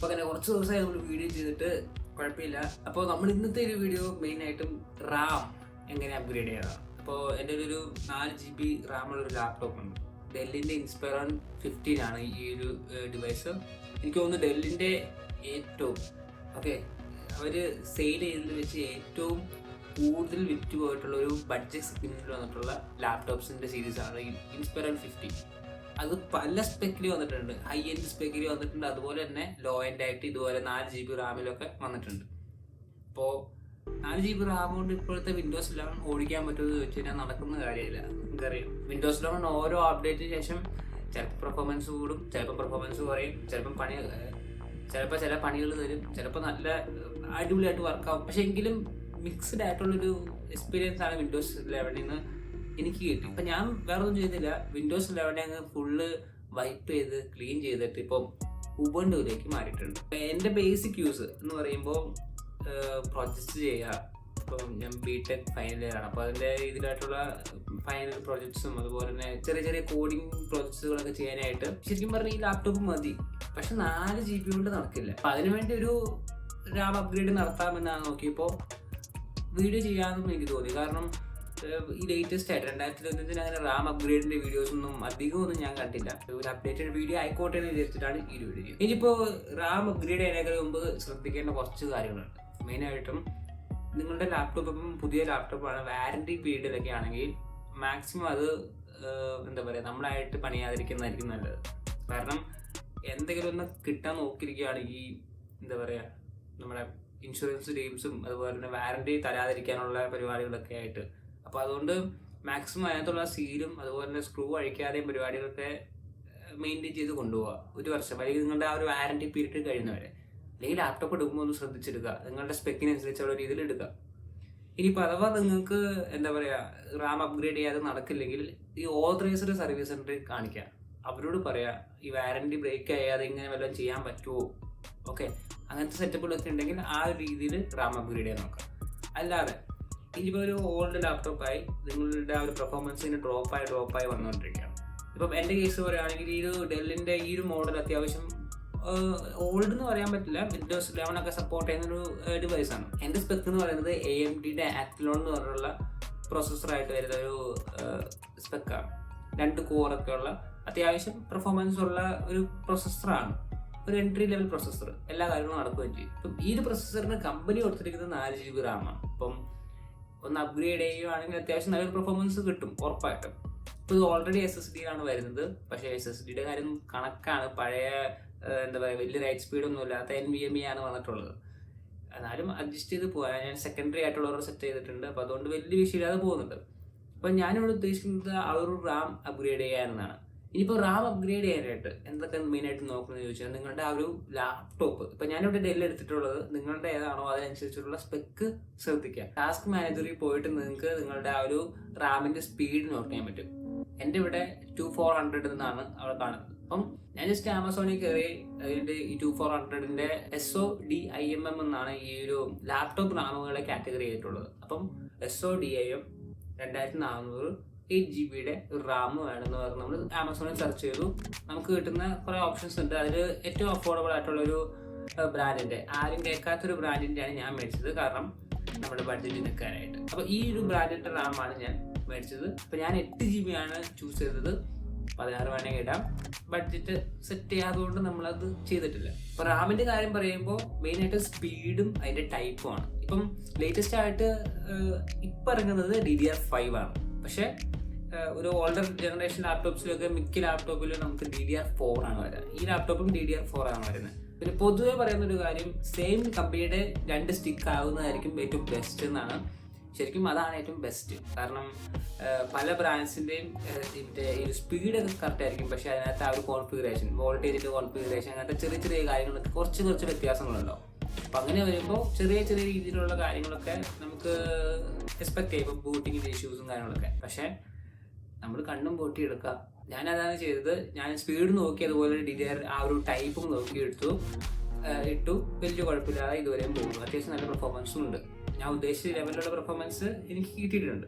അപ്പോൾ അങ്ങനെ കുറച്ച് ദിവസമായി നമ്മൾ വീഡിയോ ചെയ്തിട്ട് കുഴപ്പമില്ല. അപ്പോൾ നമ്മൾ ഇന്നത്തെ ഒരു വീഡിയോ മെയിനായിട്ടും റാം എങ്ങനെ അപ്ഗ്രേഡ് ചെയ്യാം. അപ്പോൾ എൻ്റെ ഒരു 4 GB റാമുള്ളൊരു ലാപ്ടോപ്പ് ഉണ്ട്. ഡെല്ലിൻ്റെ ഇൻസ്പൈറോൺ 15 ആണ് ഈ ഒരു ഡിവൈസ്. എനിക്ക് തോന്നുന്നു ഡെല്ലിൻ്റെ ഏറ്റവും അവർ സെയിൽ ചെയ്തതിൽ വെച്ച് ഏറ്റവും കൂടുതൽ വിറ്റ് പോയിട്ടുള്ള ഒരു ബഡ്ജറ്റ് സെഗ്മെന്റിൽ വന്നിട്ടുള്ള ലാപ്ടോപ്സിൻ്റെ സീരീസാണ് ഈ ഇൻസ്പൈറോൺ 15. അത് പല സ്പെക്കിൽ വന്നിട്ടുണ്ട്, ഹൈ എൻഡ് സ്പെക്കിൽ വന്നിട്ടുണ്ട്, അതുപോലെ തന്നെ ലോ എൻഡ് ആയിട്ട് ഇതുപോലെ 4 GB റാമിലൊക്കെ വന്നിട്ടുണ്ട്. അപ്പോൾ 4 GB റാം കൊണ്ട് ഇപ്പോഴത്തെ വിൻഡോസ് 11 ഓടിക്കാൻ പറ്റുമെന്ന് വെച്ച് കഴിഞ്ഞാൽ നടക്കുന്ന കാര്യമില്ല. നമുക്കറിയാം വിൻഡോസ് 11 ഓരോ അപ്ഡേറ്റിന് ശേഷം ചിലപ്പോൾ പെർഫോമൻസ് കൂടും, ചിലപ്പോൾ പെർഫോമൻസ് കുറയും, ചിലപ്പോൾ ചില പണികൾ തരും, ചിലപ്പോൾ നല്ല അടിപൊളിയായിട്ട് വർക്കാവും. പക്ഷെ എങ്കിലും മിക്സ്ഡ് ആയിട്ടുള്ളൊരു എക്സ്പീരിയൻസ് ആണ് വിൻഡോസ് 11 നിന്ന് എനിക്ക് കിട്ടി. അപ്പം ഞാൻ വേറെ ഒന്നും ചെയ്തില്ല, വിൻഡോസ് 11 അങ്ങ് ഫുള്ള് വൈപ്പ് ചെയ്ത് ക്ലീൻ ചെയ്തിട്ട് ഇപ്പം ഉബുണ്ടുവിലേക്ക് മാറിയിട്ടുണ്ട്. എൻ്റെ ബേസിക് യൂസ് എന്ന് പറയുമ്പോൾ പ്രൊജക്റ്റ് ചെയ്യുക. ഇപ്പം ഞാൻ BTech ഫൈനൽ ഇയർ ആണ്. അപ്പോൾ അതിൻ്റെ ഇതിലായിട്ടുള്ള ഫൈനൽ പ്രൊജക്ട്സും അതുപോലെ തന്നെ ചെറിയ ചെറിയ കോഡിങ് പ്രൊജക്ട്സുകളൊക്കെ ചെയ്യാനായിട്ട് ശരിക്കും പറഞ്ഞാൽ ഈ ലാപ്ടോപ്പ് മതി. പക്ഷെ 4 GB കൊണ്ട് നടക്കില്ല. അപ്പം അതിനുവേണ്ടി ഒരു റാം അപ്ഗ്രേഡ് നടത്താമെന്നാണ് നോക്കിയപ്പോൾ വീഡിയോ ചെയ്യാമെന്നും എനിക്ക് തോന്നി. കാരണം ഈ ലേറ്റസ്റ്റ് ആയിട്ട് 2021 അങ്ങനെ റാം അപ്ഗ്രേഡിന്റെ വീഡിയോസ് ഒന്നും അധികമൊന്നും ഞാൻ കണ്ടില്ല. ഒരു അപ്ഡേറ്റഡ് വീഡിയോ ആയിക്കോട്ടെ എന്ന് വിചാരിച്ചിട്ടാണ് ഈ ഒരു വീഡിയോ. ഇനിയിപ്പോൾ റാം അപ്ഗ്രേഡ് ചെയ്യുന്നതിനേക്കാൾ മുമ്പ് ശ്രദ്ധിക്കേണ്ട കുറച്ച് കാര്യങ്ങളുണ്ട്. മെയിനായിട്ടും നിങ്ങളുടെ ലാപ്ടോപ്പ് ഇപ്പം പുതിയ ലാപ്ടോപ്പാണ്, വാറന്റി പീരീഡിലൊക്കെ ആണെങ്കിൽ മാക്സിമം അത് നമ്മളായിട്ട് പണിയാതിരിക്കുന്നതായിരിക്കും നല്ലത്. കാരണം എന്തെങ്കിലും ഒന്ന് കിട്ടാൻ നോക്കിയിരിക്കുകയാണെങ്കിൽ നമ്മുടെ ഇൻഷുറൻസ് ഡീംസും അതുപോലെ തന്നെ വാറന്റി തരാതിരിക്കാനുള്ള പരിപാടികളൊക്കെ ആയിട്ട്. അപ്പോൾ അതുകൊണ്ട് മാക്സിമം അതിനകത്തുള്ള സീലും അതുപോലെ തന്നെ സ്ക്രൂ അഴിക്കാതെയും പരിപാടികളൊക്കെ മെയിൻറ്റെയിൻ ചെയ്ത് കൊണ്ടുപോകുക 1 വർഷം, അല്ലെങ്കിൽ നിങ്ങളുടെ ആ ഒരു വാറന്റി പീരീഡ് കഴിയുന്നവരെ. അല്ലെങ്കിൽ ലാപ്ടോപ്പ് എടുക്കുമ്പോൾ ഒന്ന് ശ്രദ്ധിച്ചെടുക്കുക, നിങ്ങളുടെ സ്പെക്കിനനുസരിച്ചുള്ള രീതിയിൽ എടുക്കുക. ഇനിയിപ്പോൾ അഥവാ നിങ്ങൾക്ക് റാം അപ്ഗ്രേഡ് ചെയ്യാതെ നടക്കില്ലെങ്കിൽ ഈ ഓതറൈസ്ഡ് സർവീസ് സെൻ്ററിൽ കാണിക്കുക. അവരോട് പറയാം ഈ വാറന്റി ബ്രേക്ക് ചെയ്യാതെ ഇങ്ങനെ വല്ലതും ചെയ്യാൻ പറ്റുമോ, അങ്ങനത്തെ സെറ്റപ്പുകളൊക്കെ ഉണ്ടെങ്കിൽ ആ ഒരു രീതിയിൽ റാം അപ്ഗ്രേഡ് ചെയ്യാൻ നോക്കാം. അല്ലാതെ ഇനിയിപ്പോൾ ഒരു ഓൾഡ് ലാപ്ടോപ്പായി നിങ്ങളുടെ ആ ഒരു പെർഫോമൻസ് ഇങ്ങനെ ഡ്രോപ്പായി വന്നുകൊണ്ടിരിക്കുകയാണ്. ഇപ്പം എൻ്റെ കേസ് പറയുകയാണെങ്കിൽ ഈ ഒരു ഡെല്ലിൻ്റെ ഈ ഒരു മോഡൽ അത്യാവശ്യം ഓൾഡ് എന്ന് പറയാൻ പറ്റില്ല, വിൻഡോസ് 11 ഒക്കെ സപ്പോർട്ട് ചെയ്യുന്നൊരു ഡിവൈസാണ്. എൻ്റെ സ്പെക്ക് എന്ന് പറയുന്നത് AMDയുടെ ആക്ടിലോൺ എന്ന് പറഞ്ഞുള്ള പ്രൊസസ്സറായിട്ട് വരുന്ന ഒരു സ്പെക്കാണ്. 2 കോറൊക്കെ ഉള്ള അത്യാവശ്യം പെർഫോമൻസ് ഉള്ള ഒരു പ്രൊസസ്സറാണ്, ഒരു എൻട്രി ലെവൽ പ്രൊസസ്സർ. എല്ലാ കാര്യങ്ങളും നടക്കുകയും ചെയ്യും. ഇപ്പം ഈ ഒരു പ്രൊസസ്സറിന് കമ്പനി കൊടുത്തിരിക്കുന്നത് 4 GB റാമാണ്. ഇപ്പം ഒന്ന് അപ്ഗ്രേഡ് ചെയ്യുകയാണെങ്കിൽ അത്യാവശ്യം നല്ലൊരു പെർഫോമൻസ് കിട്ടും ഉറപ്പായിട്ടും. ഇപ്പോൾ ഇത് ഓൾറെഡി SSD-ലാണ് വരുന്നത്. പക്ഷേ SSD-യുടെ കാര്യം കണക്കാണ്, പഴയ വലിയ റൈറ്റ് സ്പീഡൊന്നും ഇല്ലാത്ത NVMe ആണ് വന്നിട്ടുള്ളത്. എന്നാലും അഡ്ജസ്റ്റ് ചെയ്ത് പോകാൻ ഞാൻ സെക്കൻഡറി ആയിട്ടുള്ളവർ സെറ്റ് ചെയ്തിട്ടുണ്ട്. അപ്പോൾ അതുകൊണ്ട് വലിയ വിഷയമില്ലാതെ പോകുന്നുണ്ട്. അപ്പം ഞാനിവിടെ ഉദ്ദേശിക്കുന്നത് ആ ഒരു റാം അപ്ഗ്രേഡ് ചെയ്യാനെന്നാണ്. ഇനിയിപ്പോൾ റാം അപ്ഗ്രേഡ് ചെയ്യാനായിട്ട് എന്തൊക്കെ മെയിനായിട്ട് നോക്കുന്നത് ചോദിച്ചാൽ നിങ്ങളുടെ ആ ഒരു ലാപ്ടോപ്പ്, ഇപ്പം ഞാനിവിടെ ഡെല്ല് എടുത്തിട്ടുള്ളത്, നിങ്ങളുടെ ഏതാണോ അതിനനുസരിച്ചുള്ള സ്പെക്ക് ശ്രദ്ധിക്കുക. ടാസ്ക് മാനേജറിൽ പോയിട്ട് നിങ്ങൾക്ക് നിങ്ങളുടെ ആ ഒരു റാമിൻ്റെ സ്പീഡ് നോട്ട് ചെയ്യാൻ പറ്റും. എൻ്റെ ഇവിടെ 2400 എന്നാണ് അവിടെ കാണുന്നത്. അപ്പം ഞാൻ ജസ്റ്റ് ആമസോണിൽ കയറി അതിൻ്റെ ഈ 2400ൻ്റെ SODIMM എന്നാണ് ഈ ഒരു ലാപ്ടോപ്പ് റാമുകളെ കാറ്റഗറി ചെയ്തിട്ടുള്ളത്. അപ്പം SODIMM 2400 8 GB ഒരു റാം വേണമെന്ന് പറഞ്ഞ് നമ്മൾ ആമസോണിൽ സെർച്ച് ചെയ്തു. നമുക്ക് കിട്ടുന്ന കുറേ ഓപ്ഷൻസ് ഉണ്ട്. അതിൽ ഏറ്റവും അഫോർഡബിൾ ആയിട്ടുള്ളൊരു ബ്രാൻഡിൻ്റെ, ആരും കേൾക്കാത്തൊരു ബ്രാൻഡിൻ്റെയാണ് ഞാൻ മേടിച്ചത്. കാരണം നമ്മുടെ ബഡ്ജറ്റിൽ നിൽക്കാനായിട്ട്. അപ്പോൾ ഈ ഒരു ബ്രാൻഡിൻ്റെ റാമാണ് ഞാൻ മേടിച്ചത്. അപ്പോൾ ഞാൻ 8 GB ആണ് ചൂസ് ചെയ്തത്. 16 വേണമെങ്കിൽ ഇടാം. ബഡ്ജറ്റ് സെറ്റ് ചെയ്യാത്തതുകൊണ്ട് നമ്മളത് ചെയ്തിട്ടില്ല. അപ്പോൾ റാമിൻ്റെ കാര്യം പറയുമ്പോൾ മെയിനായിട്ട് സ്പീഡും അതിൻ്റെ ടൈപ്പുമാണ്. ഇപ്പം ലേറ്റസ്റ്റ് ആയിട്ട് ഇപ്പം ഇറങ്ങുന്നത് DDR5 ആണ്. പക്ഷേ ഒരു ഓൾഡർ ജനറേഷൻ ലാപ്ടോപ്സിലൊക്കെ മിക്ക ലാപ്ടോപ്പിലും നമുക്ക് DDR4 ആണ് വരുന്നത്. ഈ ലാപ്ടോപ്പും DDR4 ആണ് വരുന്നത്. പിന്നെ പൊതുവെ പറയുന്നൊരു കാര്യം, സെയിം കമ്പനിയുടെ 2 സ്റ്റിക്ക് ആകുന്നതായിരിക്കും ഏറ്റവും ബെസ്റ്റ് എന്നാണ്. ശരിക്കും അതാണ് ഏറ്റവും ബെസ്റ്റ്. കാരണം പല ബ്രാൻഡ്സിൻ്റെയും ഈ സ്പീഡൊക്കെ കറക്റ്റ് ആയിരിക്കും, പക്ഷേ അതിനകത്ത് ആ ഒരു കോൺഫിഗറേഷൻ, വോൾട്ടേജിൻ്റെ കോൺഫിഗറേഷൻ, അങ്ങനത്തെ ചെറിയ ചെറിയ കാര്യങ്ങളൊക്കെ കുറച്ച് വ്യത്യാസങ്ങളുണ്ടാവും. അപ്പം അങ്ങനെ വരുമ്പോൾ ചെറിയ രീതിയിലുള്ള കാര്യങ്ങളൊക്കെ നമുക്ക് എക്സ്പെക്ട് ചെയ്യും. ഇപ്പം ബൂട്ടിങ്ങിൻ്റെ ഇഷ്യൂസും കാര്യങ്ങളൊക്കെ. പക്ഷേ നമ്മൾ കണ്ണും പൊട്ടിയെടുക്കുക. ഞാനതാണ് ചെയ്തത്. ഞാൻ സ്പീഡ് നോക്കി, അതുപോലെ DDR ആ ഒരു ടൈപ്പും നോക്കി ഇട്ടു. വലിയ കുഴപ്പമില്ലാതെ ഇതുവരെയും പോകുന്നു. അത്യാവശ്യം നല്ല പെർഫോമൻസും ഉണ്ട്. ഞാൻ ഉദ്ദേശിച്ച ലെവലിലുള്ള പെർഫോമൻസ് എനിക്ക് കിട്ടിയിട്ടുണ്ട്.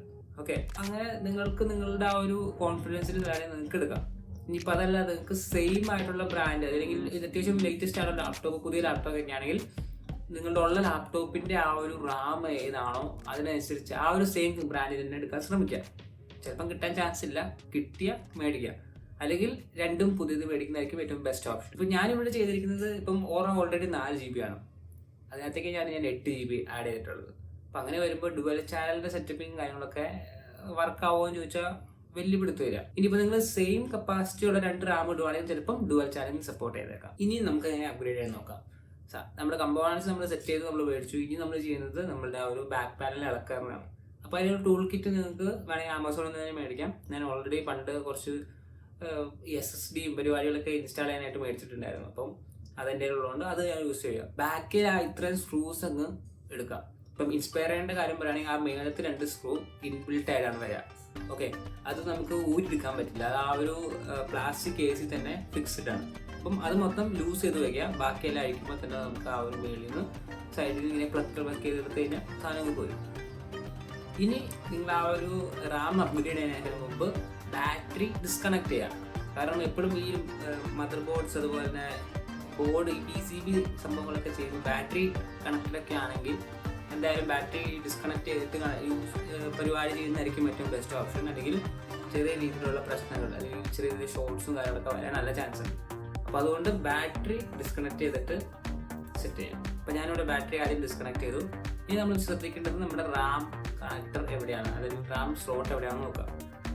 അങ്ങനെ നിങ്ങൾക്ക് നിങ്ങളുടെ ആ ഒരു കോൺഫിഡൻസിൽ നിങ്ങൾക്ക് എടുക്കാം. ഇനിയിപ്പോൾ അതല്ല നിങ്ങൾക്ക് സെയിം ആയിട്ടുള്ള ബ്രാൻഡ് അല്ലെങ്കിൽ അത്യാവശ്യം ലേറ്റസ്റ്റ് ആയിട്ടുള്ള ലാപ്ടോപ്പ്, പുതിയ ലാപ്ടോപ്പ് ഒക്കെ ആണെങ്കിൽ നിങ്ങളുടെ ഉള്ള ലാപ്ടോപ്പിൻ്റെ ആ ഒരു റാം ഏതാണോ അതിനനുസരിച്ച് ആ ഒരു സെയിം ബ്രാൻഡിൽ തന്നെ എടുക്കാൻ ശ്രമിക്കുക. ചിലപ്പം കിട്ടാൻ ചാൻസ് ഇല്ല, കിട്ടിയ മേടിക്കുക. അല്ലെങ്കിൽ രണ്ടും പുതിയത് മേടിക്കുന്നതായിരിക്കും ഏറ്റവും ബെസ്റ്റ് ഓപ്ഷൻ. ഇപ്പം ഞാനിവിടെ ചെയ്തിരിക്കുന്നത് ഇപ്പം ഓൾറെഡി 4 GB ആണ്. അതിനകത്തേക്ക് ഞാൻ 8 GB ആഡ് ചെയ്തിട്ടുള്ളത്. അപ്പം അങ്ങനെ വരുമ്പോൾ ഡുവൽ ചാനലിൻ്റെ സെറ്റപ്പിങ് കാര്യങ്ങളൊക്കെ വർക്ക് ആവുമോ എന്ന് ചോദിച്ചാൽ വലിയ പിടുത്തം വരിക. ഇനിയിപ്പോൾ നിങ്ങൾ സെയിം കപ്പാസിറ്റി ഉള്ള 2 റാം ഇടുവാണെങ്കിൽ ചിലപ്പം ഡുവൽ ചാനലിൽ സപ്പോർട്ട് ചെയ്തേക്കാം. ഇനി നമുക്ക് എങ്ങനെ അപ്ഗ്രേഡ് ചെയ്യാൻ നോക്കാം. നമ്മുടെ കമ്പോണൻസ് നമ്മൾ സെറ്റ് ചെയ്ത് നമ്മൾ മേടിച്ചു. ഇനി നമ്മൾ ചെയ്യുന്നത് നമ്മളുടെ ആ ഒരു ബാക്ക് പാനൽ ഇളക്കാറാണ്. അപ്പോൾ അതിനൊരു ടൂൾ കിറ്റ് നിങ്ങൾക്ക് വേണമെങ്കിൽ ആമസോണിൽ നിന്ന് തന്നെ മേടിക്കാം. ഞാൻ ഓൾറെഡി പണ്ട് കുറച്ച് SSD പരിപാടികളൊക്കെ ഇൻസ്റ്റാൾ ചെയ്യാനായിട്ട് മേടിച്ചിട്ടുണ്ടായിരുന്നു. അപ്പം അതെൻ്റെ ഉള്ളതുകൊണ്ട് അത് ഞാൻ യൂസ് ചെയ്യുക. ബാക്കിൽ ഇത്രയും സ്ക്രൂസ് അങ്ങ് എടുക്കാം. ഇപ്പം ഇൻസ്പയർ ചെയ്യേണ്ട കാര്യം പറയുകയാണെങ്കിൽ ആ മേളത്തെ 2 സ്ക്രൂ ഇൻബിൽട്ട് ആയിട്ടാണ് വരിക. ഓക്കെ, അത് നമുക്ക് ഊരിയെടുക്കാൻ പറ്റില്ല. അത് ആ ഒരു പ്ലാസ്റ്റിക് കേസിൽ തന്നെ ഫിക്സ്ഡ് ആണ്. അപ്പം അത് മൊത്തം ലൂസ് ചെയ്ത് വയ്ക്കുക. ബാക്കിയെല്ലാം അഴിക്കുമ്പോൾ തന്നെ നമുക്ക് ആ ഒരു മേളിൽ നിന്ന് സൈഡിൽ ഇങ്ങനെ പ്ലക്ക് ചെയ്തെടുത്ത് കഴിഞ്ഞാൽ സാധനം പോയി. ഇനി നിങ്ങൾ ആ ഒരു റാം അപ്ഗ്രേഡ് ചെയ്യുന്നതിന് മുമ്പ് ബാറ്ററി ഡിസ്കണക്ട് ചെയ്യാം. കാരണം എപ്പോഴും ഈ മദർ ബോർഡ്സ് അതുപോലെ തന്നെ ബോർഡ് PCB സംഭവങ്ങളൊക്കെ ചെയ്യുമ്പോൾ ബാറ്ററി കണക്റ്റഡൊക്കെ ആണെങ്കിൽ എന്തായാലും ബാറ്ററി ഡിസ്കണക്ട് ചെയ്തിട്ട് പരിപാടി ചെയ്യുന്നതായിരിക്കും ഏറ്റവും ബെസ്റ്റ് ഓപ്ഷൻ. അല്ലെങ്കിൽ ചെറിയ രീതിയിലുള്ള പ്രശ്നങ്ങൾ അല്ലെങ്കിൽ ചെറിയ ചെറിയ ഷോർട്ട്സും കാര്യങ്ങളൊക്കെ വരാൻ നല്ല ചാൻസ് ഉണ്ട്. അപ്പോൾ അതുകൊണ്ട് ബാറ്ററി ഡിസ്കണക്ട് ചെയ്തിട്ട് സെറ്റ് ചെയ്യാം. അപ്പോൾ ഞാനിവിടെ ബാറ്ററി ആദ്യം ഡിസ്കണക്ട് ചെയ്തു. ഇനി നമ്മൾ ശ്രദ്ധിക്കേണ്ടത് നമ്മുടെ റാം കണക്ടർ എവിടെയാണ്, അല്ലെങ്കിൽ റാം സ്ലോട്ട് എവിടെയാണെന്ന് നോക്കാം.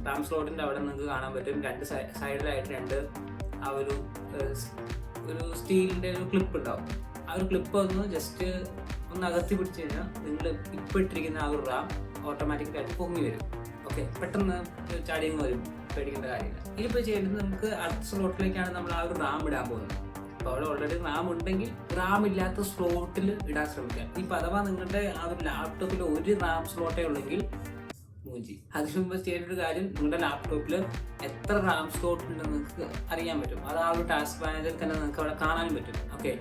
റാം സ്ലോട്ടിൻ്റെ അവിടെ നിങ്ങൾക്ക് കാണാൻ പറ്റും 2 സൈഡിലായിട്ട് 2 ആ ഒരു സ്റ്റീലിൻ്റെ ഒരു ക്ലിപ്പ് ഉണ്ടാവും. ആ ഒരു ക്ലിപ്പ് ഒന്ന് ജസ്റ്റ് ഒന്ന് അകത്തി പിടിച്ച് കഴിഞ്ഞാൽ നിങ്ങൾ ഇപ്പോൾ ഇട്ടിരിക്കുന്ന ആ ഒരു റാം ഓട്ടോമാറ്റിക്കായിട്ട് പൊങ്ങി വരും. ഓക്കെ, പെട്ടെന്ന് ചാടിയങ്ങ് വരും, പേടിക്കേണ്ട കാര്യമില്ല. ഇതിപ്പോൾ ചെയ്യേണ്ടത് നമുക്ക് അടുത്ത സ്ലോട്ടിലേക്കാണ് നമ്മൾ ആ ഒരു റാം ഇടാൻ പോകുന്നത്. അപ്പോൾ അവിടെ ഓൾറെഡി റാം ഉണ്ടെങ്കിൽ റാം ഇല്ലാത്ത സ്ലോട്ടിൽ ഇടാൻ ശ്രമിക്കുക. ഇപ്പം അഥവാ നിങ്ങളുടെ ആ ഒരു ലാപ്ടോപ്പിൽ ഒരു റാം സ്ലോട്ടേ ഉള്ളെങ്കിൽ മൂഞ്ചി. അതിന് മുമ്പ് ചെയ്യേണ്ട ഒരു കാര്യം, നിങ്ങളുടെ ലാപ്ടോപ്പിൽ എത്ര റാം സ്ലോട്ട് ഉണ്ടെന്ന് നിങ്ങൾക്ക് അറിയാൻ പറ്റും. അത് ആ ഒരു ടാസ്ക് മാനേജറിൽ തന്നെ നിങ്ങൾക്ക് അവിടെ കാണാനും പറ്റും. ഓക്കെ,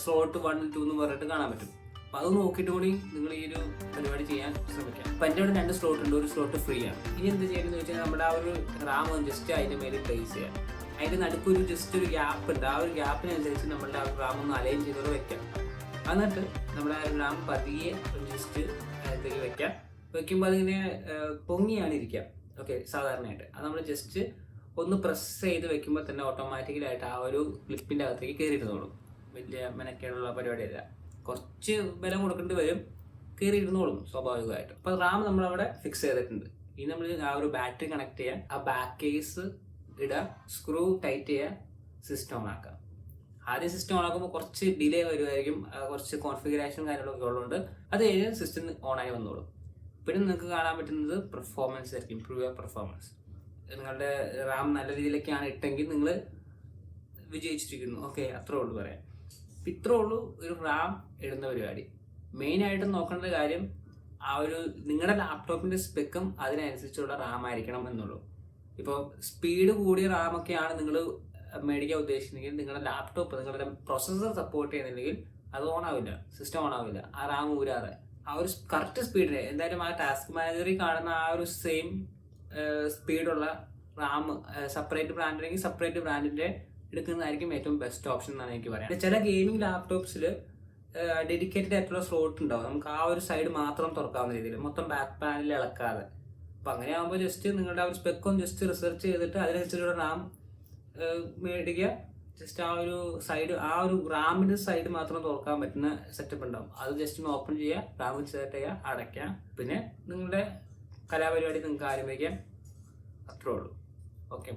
സ്ലോട്ട് 1, 2 എന്ന് പറഞ്ഞിട്ട് കാണാൻ പറ്റും. അപ്പം അത് നോക്കിയിട്ട് കൂടി നിങ്ങൾ ഈ ഒരു പരിപാടി ചെയ്യാൻ ശ്രമിക്കാം. അപ്പം എൻ്റെ അവിടെ 2 സ്ലോട്ട് ഉണ്ട്, ഒരു സ്ലോട്ട് ഫ്രീ ആണ്. ഇനി എന്ത് ചെയ്യുന്നത് വെച്ചാൽ നമ്മുടെ ആ ഒരു റാം ജസ്റ്റ് അതിൻ്റെ മേലെ പ്ലേസ് ചെയ്യാം. അതിൻ്റെ നടുക്കൊരു ജസ്റ്റ് ഒരു ഗ്യാപ്പ് ഉണ്ട്. ആ ഒരു ഗ്യാപ്പിനനുസരിച്ച് നമ്മളുടെ ആ റാം ഒന്ന് അലൈൻ ചെയ്തോടെ വെക്കാം. എന്നിട്ട് നമ്മുടെ ആ റാം പതിയെ ജസ്റ്റ് അതിലേക്ക് വെക്കാം. വെക്കുമ്പോൾ അതിങ്ങനെ പൊങ്ങിയാണ് ഇരിക്കുക. ഓക്കെ, സാധാരണയായിട്ട് അത് നമ്മൾ ജസ്റ്റ് ഒന്ന് പ്രസ് ചെയ്ത് വെക്കുമ്പോൾ തന്നെ ഓട്ടോമാറ്റിക്കലായിട്ട് ആ ഒരു ക്ലിപ്പിൻ്റെ അകത്തേക്ക് കയറിയിരുന്നോളും. വലിയ മെനക്കേടുള്ള പരിപാടിയല്ല, കുറച്ച് ബലം കൊടുക്കേണ്ടി വരും, കയറിയിരുന്നോളും സ്വാഭാവികമായിട്ടും. അപ്പോൾ റാം നമ്മളവിടെ ഫിക്സ് ചെയ്തിട്ടുണ്ട്. ഇനി നമ്മൾ ആ ഒരു ബാറ്ററി കണക്ട് ചെയ്യാൻ ആ ബാക്ക് കേസ് ഇടുക, സ്ക്രൂ ടൈറ്റ് ചെയ്യുക, സിസ്റ്റം ഓൺ ആക്കുക. ആദ്യം സിസ്റ്റം ഓൺ ആക്കുമ്പോൾ കുറച്ച് ഡിലേ വരുമായിരിക്കും, കുറച്ച് കോൺഫിഗറേഷൻ കാര്യങ്ങളൊക്കെ ഉള്ളതുകൊണ്ട് അത് കഴിഞ്ഞ് സിസ്റ്റം ഓണായി വന്നോളും. പിന്നെ നിങ്ങൾക്ക് കാണാൻ പറ്റുന്നത് പെർഫോമൻസ് ആയിരിക്കും, ഇംപ്രൂവ് ചെയ്യുക പെർഫോമൻസ്. നിങ്ങളുടെ റാം നല്ല രീതിയിലൊക്കെയാണ് ഇട്ടെങ്കിൽ നിങ്ങൾ വിജയിച്ചിരിക്കുന്നു. ഓക്കെ, അത്രേ ഉള്ളൂ പറയാം. ഇത്രേ ഉള്ളൂ ഒരു റാം ഇടുന്ന പരിപാടി. മെയിനായിട്ടും നോക്കേണ്ട കാര്യം ആ ഒരു നിങ്ങളുടെ ലാപ്ടോപ്പിൻ്റെ സ്പെക്കും അതിനനുസരിച്ചുള്ള റാം ആയിരിക്കണം എന്നുള്ളൂ. ഇപ്പോൾ സ്പീഡ് കൂടിയ റാമൊക്കെയാണ് നിങ്ങൾ മേടിക്കാൻ ഉദ്ദേശിക്കുന്നെങ്കിൽ നിങ്ങളുടെ ലാപ്ടോപ്പ് നിങ്ങളുടെ പ്രൊസസ്സർ സപ്പോർട്ട് ചെയ്യുന്നില്ലെങ്കിൽ അത് ഓൺ ആവില്ല, സിസ്റ്റം ഓൺ ആവില്ല. ആ റാം ഊരാതെ ആ ഒരു കറക്റ്റ് സ്പീഡിന് എന്തായാലും ആ ടാസ്ക് മാനേജറിൽ കാണുന്ന ആ ഒരു സെയിം സ്പീഡുള്ള റാം സെപ്പറേറ്റ് ബ്രാൻഡ് അല്ലെങ്കിൽ സെപ്പറേറ്റ് ബ്രാൻഡിൻ്റെ എടുക്കുന്നതായിരിക്കും ഏറ്റവും ബെസ്റ്റ് ഓപ്ഷൻ എന്നാണ് എനിക്ക് പറയാം. ചില ഗെയിമിംഗ് ലാപ്ടോപ്സിൽ ഡെഡിക്കേറ്റഡ് ആയിട്ടുള്ള സ്ലോട്ട് ഉണ്ടാവും. നമുക്ക് ആ ഒരു സൈഡ് മാത്രം തുറക്കാവുന്ന രീതിയിൽ, മൊത്തം ബാക്ക് പാനലിൽ ഇളക്കാതെ. അപ്പം അങ്ങനെ ആകുമ്പോൾ ജസ്റ്റ് നിങ്ങളുടെ ആ ഒരു സ്പെക്കൊന്ന് ജസ്റ്റ് റിസർച്ച് ചെയ്തിട്ട് അതിനനുസരിച്ചുള്ള റാം മേടിക്കുക. ജസ്റ്റ് ആ ഒരു സൈഡ്, ആ ഒരു റാമിൻ്റെ സൈഡ് മാത്രം തുറക്കാൻ പറ്റുന്ന സെറ്റപ്പ് ഉണ്ടാവും. അത് ജസ്റ്റ് ഒന്ന് ഓപ്പൺ ചെയ്യുക, റാം സെറ്റ് ചെയ്യുക, അടയ്ക്കാം. പിന്നെ നിങ്ങളുടെ കലാപരിപാടി നിങ്ങൾക്ക് ആരംഭിക്കാം. അത്രേ ഉള്ളൂ. ഓക്കെ.